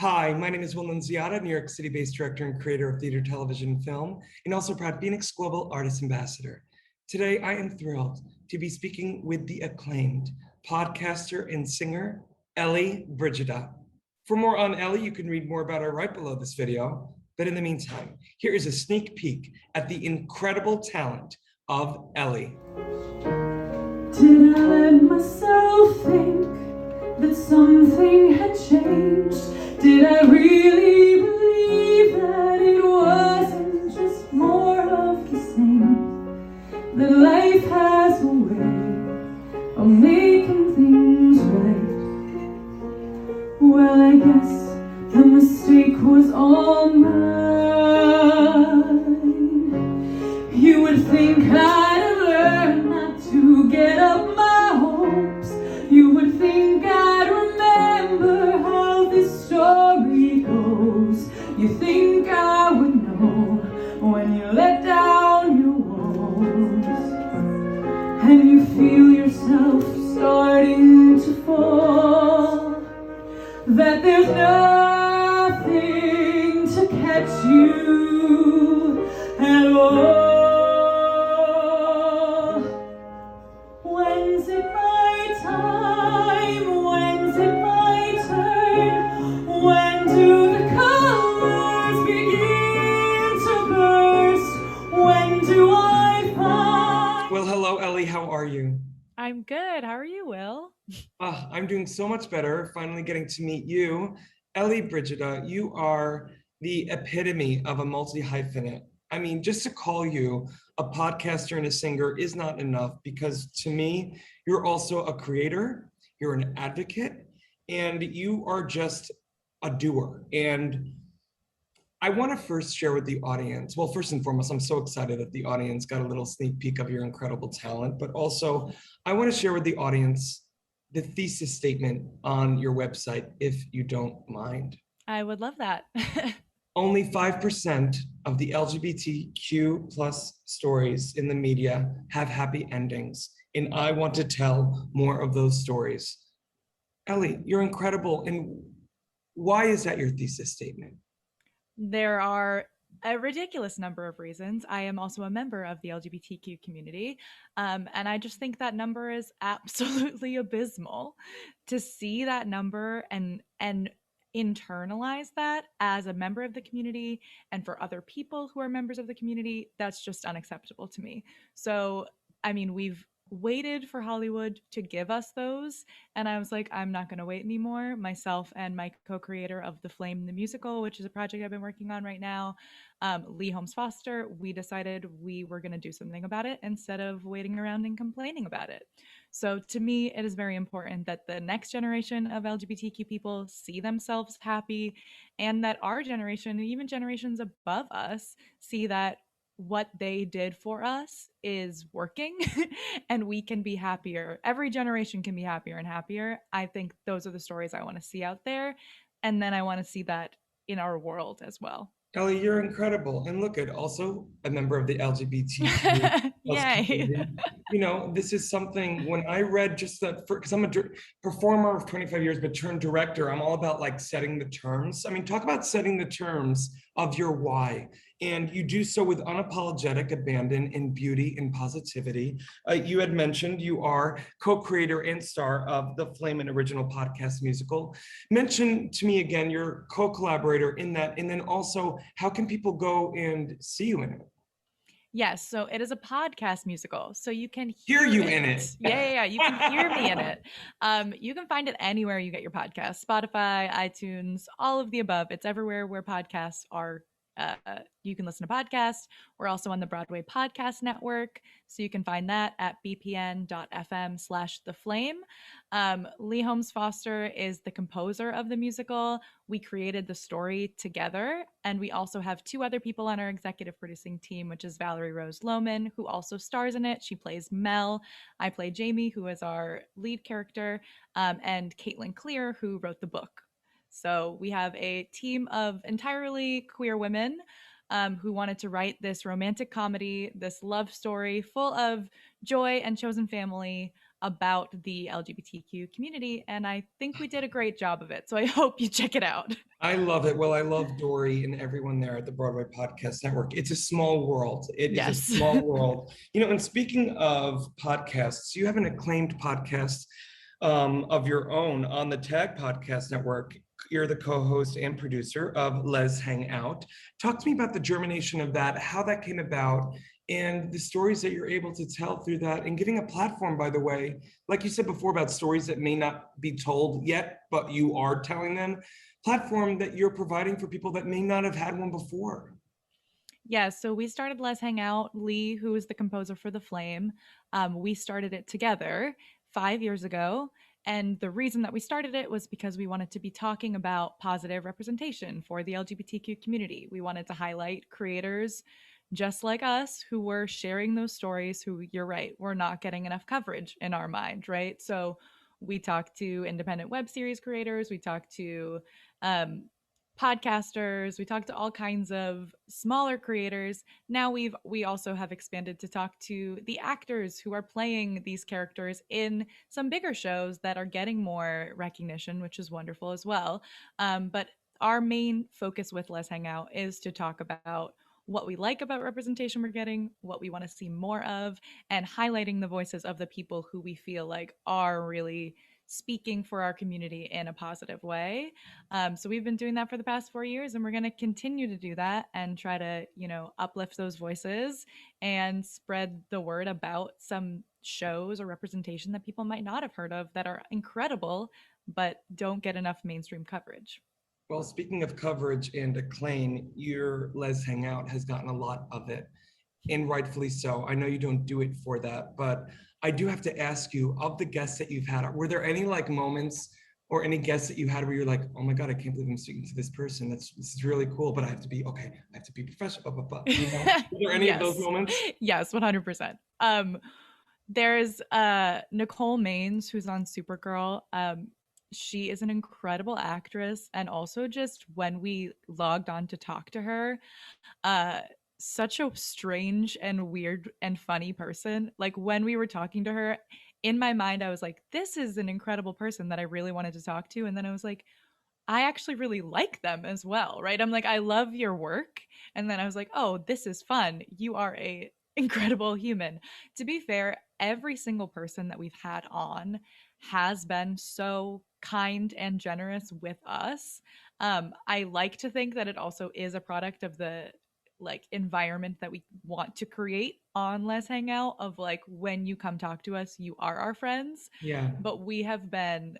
Hi, my name is Will Nunziata, New York City-based director and creator of theater, television, and film, and also proud FENIX Global Artist Ambassador. Today, I am thrilled to be speaking with the acclaimed podcaster and singer, ELLIE BRIGIDA. For more on ELLIE, you can read more about her right below this video. But in the meantime, here is a sneak peek at the incredible talent of ELLIE. Did I let myself think that something had changed? Did I really believe that it wasn't just more of the same? That life has a way of making things right. Well, I guess the mistake was all mine. You would think I'd have learned not to get up my hopes. You would think I'd remember how this story goes. You think I would know when you let down your walls and you feel yourself starting to fall, that there's nothing to catch you at all. When's it my time? When's it my turn? When do the colors begin to burst? When do I find... Well, hello, ELLIE, how are you? I'm good. How are you, Will? I'm doing so much better, finally getting to meet you. ELLIE Brigida, you are the epitome of a multi-hyphenate. I mean, just to call you a podcaster and a singer is not enough, because to me, you're also a creator, you're an advocate, and you are just a doer. And I want to first share with the audience, well, first and foremost, I'm so excited that the audience got a little sneak peek of your incredible talent, but also I want to share with the audience the thesis statement on your website, if you don't mind. I would love that. Only 5% of the LGBTQ plus stories in the media have happy endings, and I want to tell more of those stories. ELLIE, you're incredible, and why is that your thesis statement? There are a ridiculous number of reasons. I am also a member of the LGBTQ community, and I just think that number is absolutely abysmal. To see that number and internalize that as a member of the community and for other people who are members of the community, that's just unacceptable to me. So, I mean, we've waited for Hollywood to give us those, and I was like, I'm not going to wait anymore. Myself and my co-creator of The Flame the Musical, which is a project I've been working on right now, Lee Holmes Foster, we decided we were going to do something about it instead of waiting around and complaining about it. So to me, it is very important that the next generation of LGBTQ people see themselves happy, and that our generation, and even generations above us, see that what they did for us is working and we can be happier. Every generation can be happier and happier. I think those are the stories I want to see out there. And then I want to see that in our world as well. ELLIE, you're incredible. And look, at also a member of the LGBTQ plus Yay. community. You know, this is something when I read just that, because I'm a performer of 25 years, but turned director, I'm all about like setting the terms. I mean, talk about setting the terms of your why. And you do so with unapologetic abandon in beauty and positivity. You had mentioned you are co-creator and star of the Flame, an original podcast musical. Mention to me again your co-collaborator in that, and then also how can people go and see you in it? Yes, so it is a podcast musical, so you can hear you in it. Yeah, you can hear me in it. You can find it anywhere you get your podcasts, Spotify, iTunes, all of the above. It's everywhere where podcasts are. You can listen to podcasts. We're also on the Broadway Podcast Network, so you can find that at bpn.fm/theflame. Lee Holmes Foster is the composer of the musical. We created the story together, and we also have two other people on our executive producing team, which is Valerie Rose Lohman, who also stars in it. She plays Mel. I play Jamie, who is our lead character, and Caitlin Clear, who wrote the book. So we have a team of entirely queer women who wanted to write this romantic comedy, this love story full of joy and chosen family, about the LGBTQ community, and I think we did a great job of it. So I hope you check it out. I love it. Well, I love Dory and everyone there at the Broadway Podcast Network. It's a small world. It is a Yes. small world. And speaking of podcasts, you have an acclaimed podcast of your own on the Tag Podcast Network. You're the co-host and producer of Les Hang Out. Talk to me about the germination of that, how that came about, and the stories that you're able to tell through that, and giving a platform, by the way, like you said before, about stories that may not be told yet, but you are telling them, platform that you're providing for people that may not have had one before. Yeah, so we started Let's Hang Out. Lee, who is the composer for The Flame, we started it together 5 years ago. And the reason that we started it was because we wanted to be talking about positive representation for the LGBTQ community. We wanted to highlight creators just like us who were sharing those stories, who, you're right, we're not getting enough coverage in our mind, right? So we talk to independent web series creators, we talk to um, podcasters, we talk to all kinds of smaller creators. Now we also have expanded to talk to the actors who are playing these characters in some bigger shows that are getting more recognition, which is wonderful as well. But our main focus with Let's Hang Out is to talk about what we like about representation we're getting, what we want to see more of, and highlighting the voices of the people who we feel like are really speaking for our community in a positive way. So we've been doing that for the past 4 years, and we're going to continue to do that and try to, uplift those voices and spread the word about some shows or representation that people might not have heard of that are incredible, but don't get enough mainstream coverage. Well, speaking of coverage and acclaim, your Les Hangout has gotten a lot of it, and rightfully so. I know you don't do it for that, but I do have to ask you, of the guests that you've had, were there any moments or any guests that you had where you're like, oh my God, I can't believe I'm speaking to this person. This is really cool, but I have to be professional, blah, blah, blah. Were there any of those moments? Yes, 100%. There's Nicole Maines, who's on Supergirl. She is an incredible actress, and also just when we logged on to talk to her, such a strange and weird and funny person. Like, when we were talking to her, in my mind I was like, this is an incredible person that I really wanted to talk to, and then I was like, I actually really like them as well, right? I'm like, I love your work, and then I was like, oh, this is fun. You are a incredible human. To be fair, every single person that we've had on has been so kind and generous with us. I like to think that it also is a product of the environment that we want to create on Let's Hang Out, of when you come talk to us, you are our friends. Yeah. But we have been,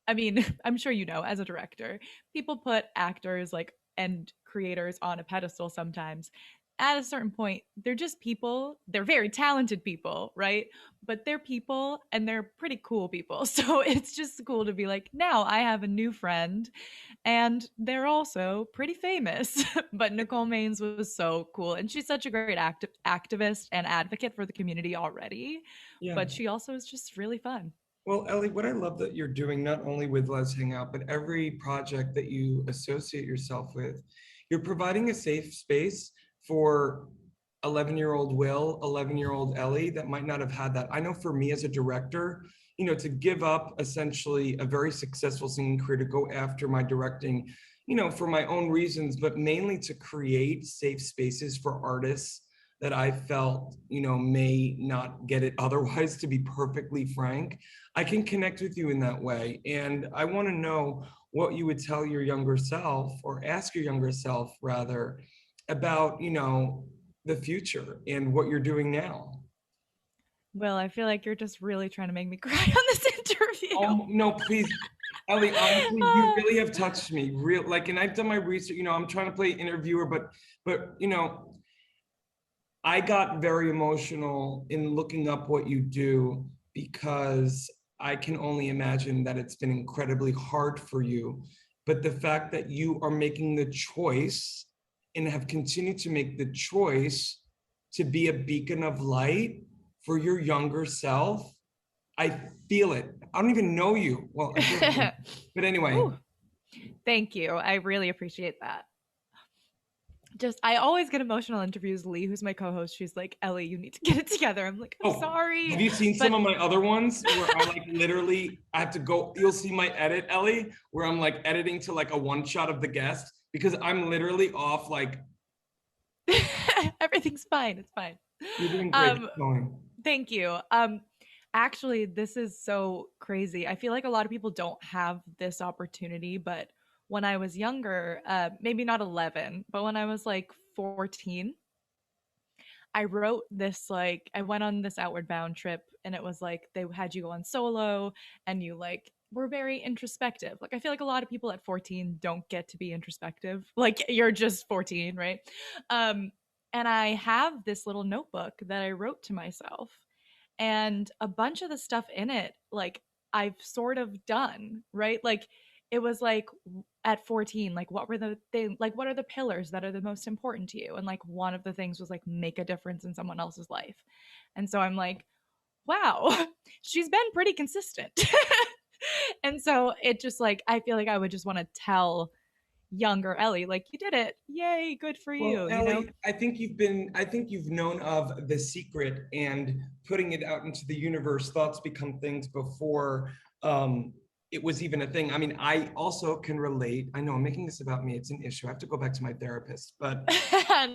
I mean, I'm sure as a director, people put actors and creators on a pedestal sometimes. At a certain point, they're just people. They're very talented people, right? But they're people, and they're pretty cool people. So it's just cool to be like, now I have a new friend, and they're also pretty famous. But Nicole Maines was so cool, and she's such a great activist and advocate for the community already. Yeah. But she also is just really fun. Well, Ellie, what I love that you're doing, not only with Let's Hang Out, but every project that you associate yourself with, you're providing a safe space for 11-year-old Will, 11-year-old Ellie that might not have had that. I know for me as a director, to give up essentially a very successful singing career to go after my directing, for my own reasons, but mainly to create safe spaces for artists that I felt, may not get it otherwise, to be perfectly frank. I can connect with you in that way. And I want to know what you would tell your younger self, or ask your younger self rather, about, the future and what you're doing now. Well, I feel like you're just really trying to make me cry on this interview. Oh, no, please. Ellie, honestly, you really have touched me. And I've done my research, I'm trying to play interviewer, but I got very emotional in looking up what you do, because I can only imagine that it's been incredibly hard for you. But the fact that you are making the choice, and have continued to make the choice, to be a beacon of light for your younger self, I feel it. I don't even know you. Well, but anyway. Ooh, thank you. I really appreciate that. I always get emotional interviews. Lee, who's my co-host, she's like, Ellie, you need to get it together. I'm like, I'm sorry. Have you seen But some of my other ones where I like literally I have to go, you'll see my edit, Ellie, where I'm like editing to like a one shot of the guest because I'm literally off like everything's fine. It's fine. you're doing great. Keep going. Thank you. Actually, this is so crazy. I feel like a lot of people don't have this opportunity, but when I was younger, maybe not 11, but when I was like 14, I wrote this, like, I went on this Outward Bound trip, and it was like they had you go on solo and you like were very introspective. Like, I feel like a lot of people at 14 don't get to be introspective. Like, you're just 14, right? Um, and I have this little notebook that I wrote to myself, and a bunch of the stuff in it, like, I've sort of done, right? Like, it was like at 14, like, what were the things, like, what are the pillars that are the most important to you? And like, one of the things was like, make a difference in someone else's life. And so I'm like, wow, she's been pretty consistent. And so it just, like, I feel like I would just want to tell younger Ellie, like, you did it. Yay, good for Well, you, you know? Ellie, I think you've known of The Secret and putting it out into the universe, thoughts become things before it was even a thing. I mean, I also can relate. I know I'm making this about me. It's an issue. I have to go back to my therapist, but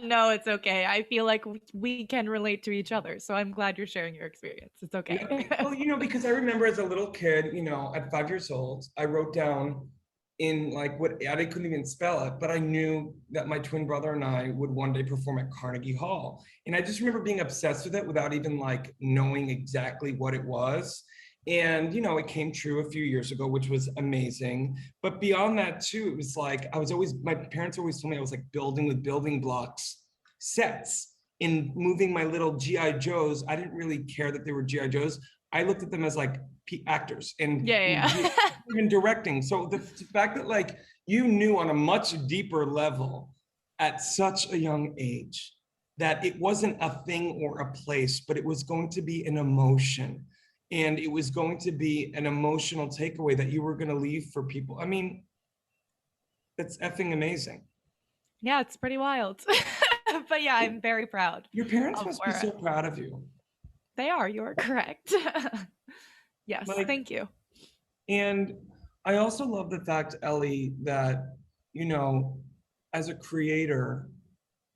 No, it's okay. I feel like we can relate to each other. So I'm glad you're sharing your experience. It's okay. well, because I remember as a little kid, at 5 years old, I wrote down in like what I couldn't even spell it, but I knew that my twin brother and I would one day perform at Carnegie Hall. And I just remember being obsessed with it without even like knowing exactly what it was. And, it came true a few years ago, which was amazing. But beyond that too, it was like, my parents always told me I was like building with building blocks sets in moving my little GI Joes. I didn't really care that they were GI Joes. I looked at them as like actors and Yeah. even directing. So the fact that like you knew on a much deeper level at such a young age that it wasn't a thing or a place, but it was going to be an emotion. And it was going to be an emotional takeaway that you were going to leave for people. I mean, that's effing amazing. Yeah, it's pretty wild. But yeah, I'm very proud. Your parents must be so proud of you. They are. You are correct. Yes, Like, thank you. And I also love the fact, Ellie, that, as a creator,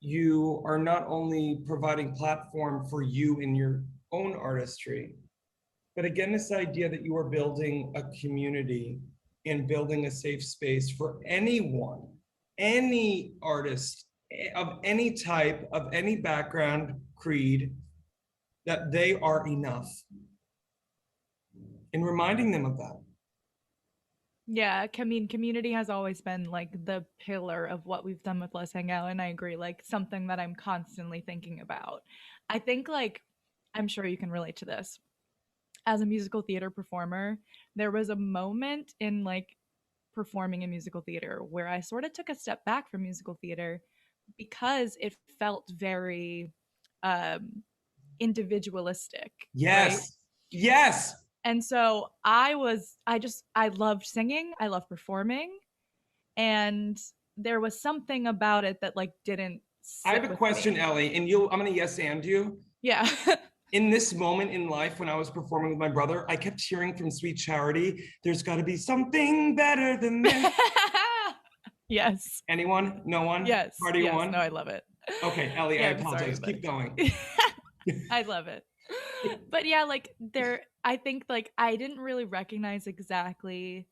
you are not only providing platform for you in your own artistry, but again, this idea that you are building a community and building a safe space for anyone, any artist of any type, of any background, creed, that they are enough. And reminding them of that. Yeah, community has always been like the pillar of what we've done with Let's Hang Out, and I agree, like something that I'm constantly thinking about. I think, like, I'm sure you can relate to this. As a musical theater performer, there was a moment in like performing in musical theater where I sort of took a step back from musical theater because it felt very individualistic. Yes. Right? Yes. And so I loved singing, I loved performing, and there was something about it that like didn't I have a question, me. Ellie, and I'm gonna yes and you. Yeah. In this moment in life when I was performing with my brother, I kept hearing from Sweet Charity, there's got to be something better than this. Yes. Anyone? No one? Yes. Party yes. one? No, I love it. Okay, Ellie, Yeah, I apologize. Sorry, Keep going. I love it. But yeah, like I think like I didn't really recognize exactly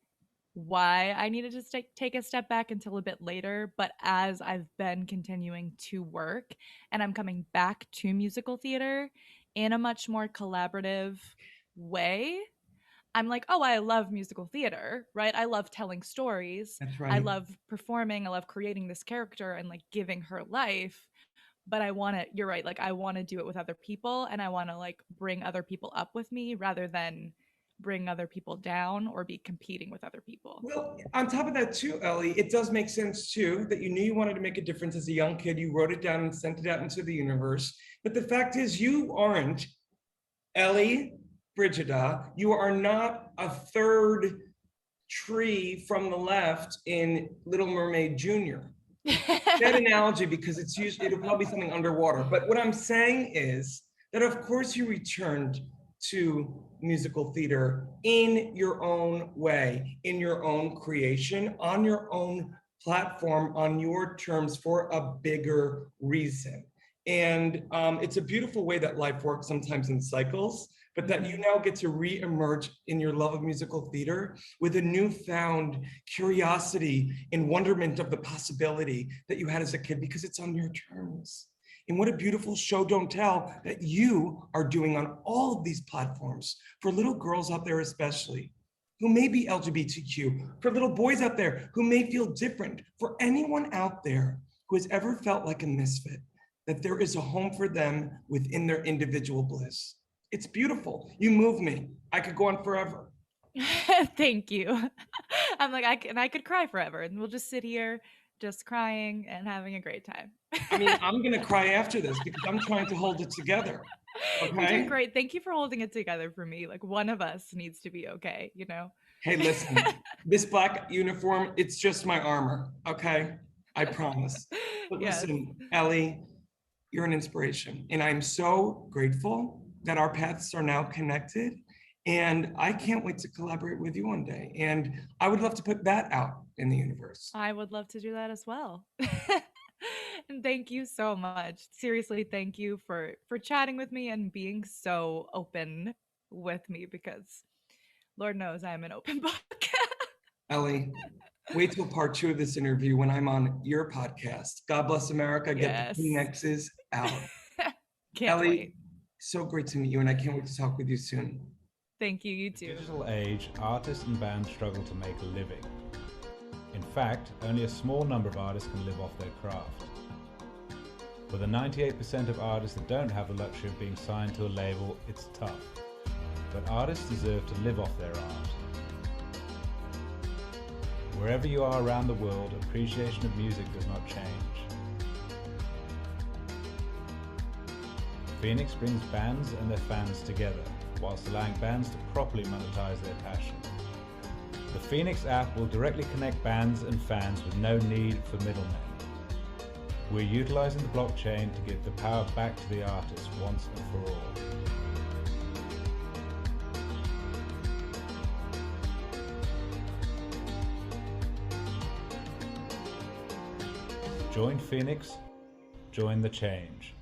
why I needed to take a step back until a bit later. But as I've been continuing to work and I'm coming back to musical theater in a much more collaborative way, I'm like, oh, I love musical theater, right? I love telling stories. That's right. I love performing. I love creating this character and like giving her life. But you're right, like I want to do it with other people, and I want to like bring other people up with me rather than bring other people down or be competing with other people. Well, on top of that too, Ellie, it does make sense too that you knew you wanted to make a difference as a young kid. You wrote it down and sent it out into the universe. But the fact is, you aren't Ellie Brigida. You are not a third tree from the left in Little Mermaid Jr. That analogy, because it'll probably be something underwater. But what I'm saying is that of course you returned to musical theater in your own way, in your own creation, on your own platform, on your terms, for a bigger reason. And it's a beautiful way that life works, sometimes in cycles, but that you now get to re-emerge in your love of musical theater with a newfound curiosity and wonderment of the possibility that you had as a kid, because it's on your terms. And what a beautiful show don't tell that you are doing on all of these platforms for little girls out there, especially who may be LGBTQ, for little boys out there who may feel different, for anyone out there who has ever felt like a misfit, that there is a home for them within their individual bliss. It's beautiful. You move me. I could go on forever. Thank you. I'm like, I could cry forever, and we'll just sit here just crying and having a great time. I mean, I'm going to cry after this because I'm trying to hold it together. You're Okay. doing great. Thank you for holding it together for me. Like, one of us needs to be okay, you know? Hey, listen, this black uniform, it's just my armor. Okay. I promise. But Yes. listen, Ellie, you're an inspiration. And I'm so grateful that our paths are now connected. And I can't wait to collaborate with you one day. And I would love to put that out in the universe. I would love to do that as well. And thank you so much. Seriously, thank you for chatting with me and being so open with me, because Lord knows I'm an open book. Ellie, wait till part 2 of this interview when I'm on your podcast. God bless America. Get the Phoenixes out. Can't Ellie, wait. so great to meet you, and I can't wait to talk with you soon. Thank you, you too. In the digital age, artists and bands struggle to make a living. In fact, only a small number of artists can live off their craft. For the 98% of artists that don't have the luxury of being signed to a label, it's tough. But artists deserve to live off their art. Wherever you are around the world, appreciation of music does not change. FENIX brings bands and their fans together, whilst allowing bands to properly monetize their passion. The FENIX app will directly connect bands and fans with no need for middlemen. We're utilizing the blockchain to give the power back to the artist once and for all. Join FENIX, join the change.